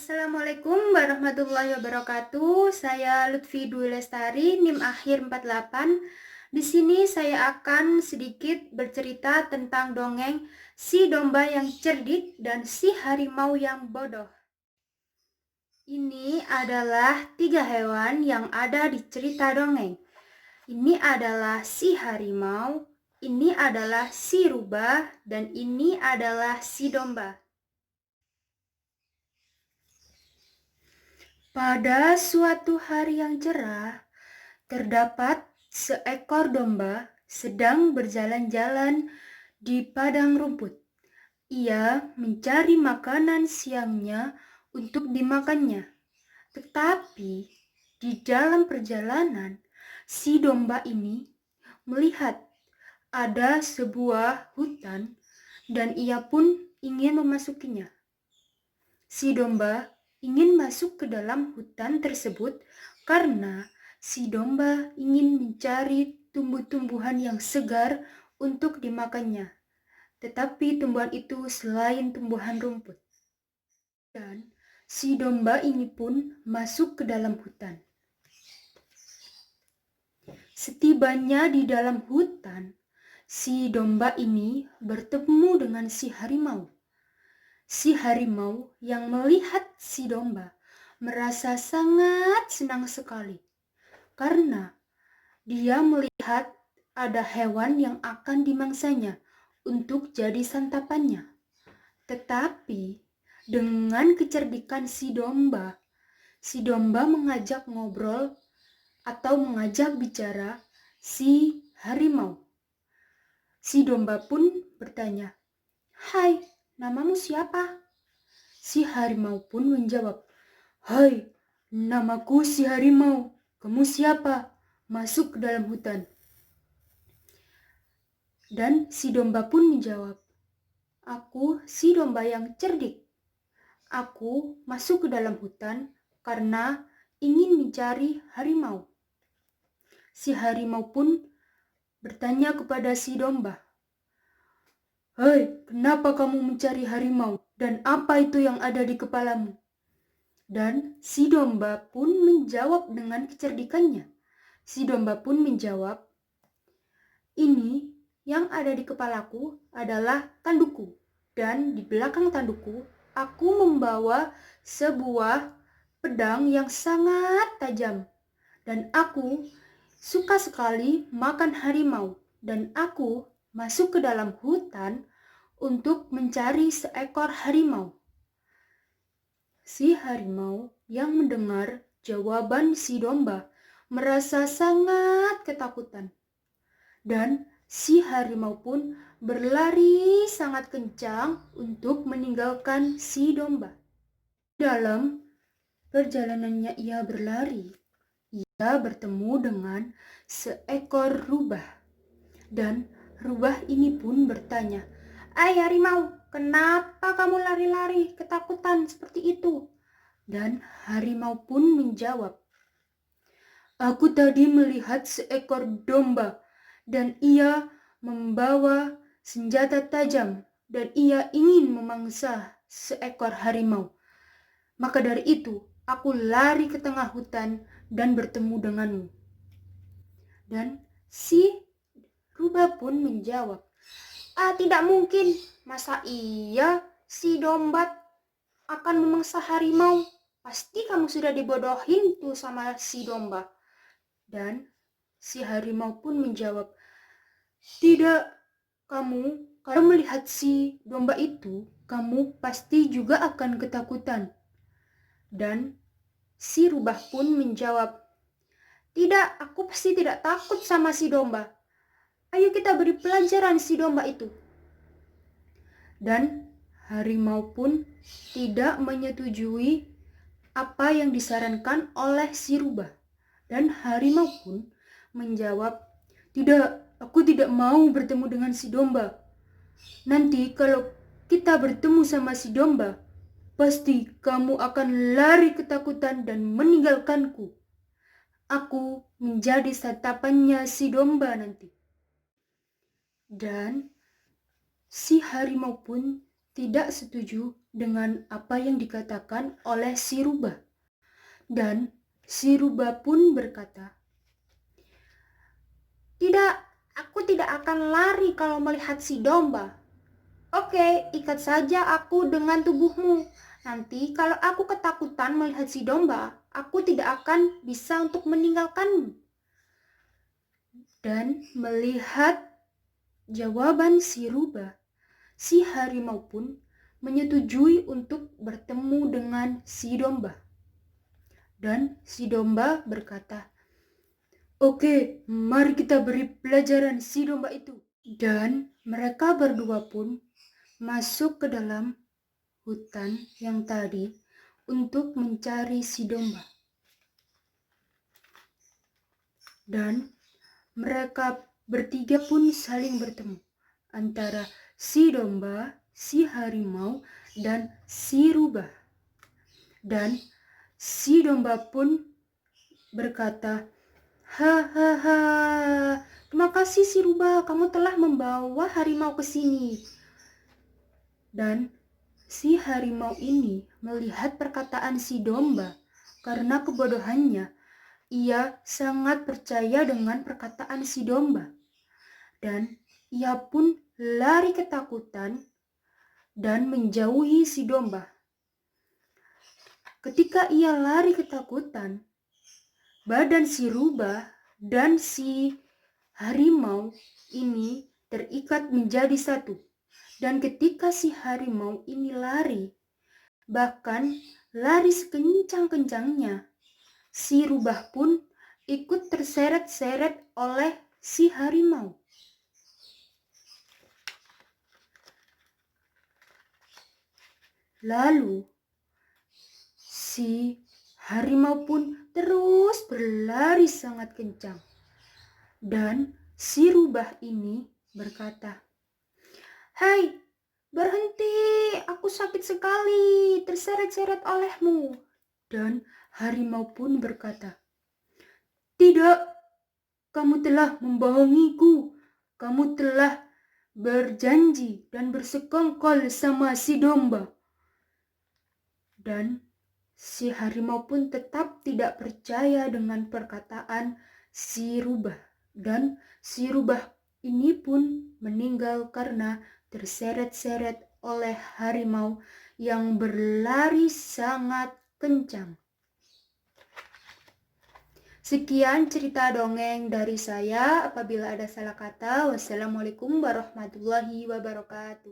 Assalamualaikum warahmatullahi wabarakatuh. Saya Lutfi Dwi Lestari, NIM akhir 48. Di sini saya akan sedikit bercerita tentang dongeng si domba yang cerdik dan si harimau yang bodoh. Ini adalah 3 hewan yang ada di cerita dongeng. Ini adalah si harimau, ini adalah si rubah, dan ini adalah si domba. Pada suatu hari yang cerah, terdapat seekor domba sedang berjalan-jalan di padang rumput. Ia mencari makanan siangnya untuk dimakannya. Tetapi di dalam perjalanan, si domba ini melihat ada sebuah hutan dan ia pun ingin memasukinya. Si domba ingin masuk ke dalam hutan tersebut karena si domba ingin mencari tumbuh-tumbuhan yang segar untuk dimakannya. Tetapi tumbuhan itu selain tumbuhan rumput. Dan si domba ini pun masuk ke dalam hutan. Setibanya di dalam hutan, si domba ini bertemu dengan si harimau. Si harimau yang melihat si domba merasa sangat senang sekali karena dia melihat ada hewan yang akan dimangsanya untuk jadi santapannya. Tetapi dengan kecerdikan si domba mengajak ngobrol atau mengajak bicara si harimau. Si domba pun bertanya, "Hai, namamu siapa?" Si harimau pun menjawab, "Hai, namaku si harimau. Kamu siapa? Masuk ke dalam hutan." Dan si domba pun menjawab, "Aku si domba yang cerdik. Aku masuk ke dalam hutan karena ingin mencari harimau." Si harimau pun bertanya kepada si domba, "Hei, kenapa kamu mencari harimau? Dan apa itu yang ada di kepalamu?" Dan si domba pun menjawab dengan kecerdikannya. Si domba pun menjawab, "Ini yang ada di kepalaku adalah tandukku. Dan di belakang tandukku, aku membawa sebuah pedang yang sangat tajam. Dan aku suka sekali makan harimau. Dan aku masuk ke dalam hutan untuk mencari seekor harimau." Si harimau yang mendengar jawaban si domba merasa sangat ketakutan. Dan si harimau pun berlari sangat kencang untuk meninggalkan si domba. Dalam perjalanannya ia berlari, ia bertemu dengan seekor rubah. Dan rubah ini pun bertanya, harimau, kenapa kamu lari-lari ketakutan seperti itu?" Dan harimau pun menjawab, "Aku tadi melihat seekor domba dan ia membawa senjata tajam dan ia ingin memangsa seekor harimau. Maka dari itu aku lari ke tengah hutan dan bertemu denganmu." Dan si rubah pun menjawab, "Tidak mungkin. Masa iya si domba akan memangsa harimau? Pasti kamu sudah dibodohin tuh sama si domba." Dan si harimau pun menjawab, "Tidak, kalau melihat si domba itu, kamu pasti juga akan ketakutan." Dan si rubah pun menjawab, "Tidak, aku pasti tidak takut sama si domba. Ayo kita beri pelajaran si domba itu." Dan harimau pun tidak menyetujui apa yang disarankan oleh si rubah. Dan harimau pun menjawab, "Tidak, aku tidak mau bertemu dengan si domba. Nanti kalau kita bertemu sama si domba, pasti kamu akan lari ketakutan dan meninggalkanku. Aku menjadi santapannya si domba nanti." Dan si harimau pun tidak setuju dengan apa yang dikatakan oleh si rubah. Dan si rubah pun berkata, "Tidak, aku tidak akan lari kalau melihat si domba. Oke, ikat saja aku dengan tubuhmu. Nanti kalau aku ketakutan melihat si domba, aku tidak akan bisa untuk meninggalkanmu." Dan melihat jawaban si rubah, si harimau pun menyetujui untuk bertemu dengan si domba. Dan si domba berkata, "Oke, mari kita beri pelajaran si domba itu." Dan mereka berdua pun masuk ke dalam hutan yang tadi untuk mencari si domba. Dan mereka bertiga pun saling bertemu antara si domba, si harimau, dan si rubah. Dan si domba pun berkata, "Hahaha, terima kasih si rubah, kamu telah membawa harimau ke sini." Dan si harimau ini melihat perkataan si domba karena kebodohannya. Ia sangat percaya dengan perkataan si domba. Dan ia pun lari ketakutan dan menjauhi si domba. Ketika ia lari ketakutan, badan si rubah dan si harimau ini terikat menjadi satu. Dan ketika si harimau ini lari, bahkan lari sekencang-kencangnya, si rubah pun ikut terseret-seret oleh si harimau. Lalu si harimau pun terus berlari sangat kencang. Dan si rubah ini berkata, "Hai, berhenti, aku sakit sekali, terseret-seret olehmu." Dan harimau pun berkata, "Tidak, kamu telah membohongiku. Kamu telah berjanji dan bersekongkol sama si domba." Dan si harimau pun tetap tidak percaya dengan perkataan si rubah. Dan si rubah ini pun meninggal karena terseret-seret oleh harimau yang berlari sangat kencang. Sekian cerita dongeng dari saya. Apabila ada salah kata, wassalamualaikum warahmatullahi wabarakatuh.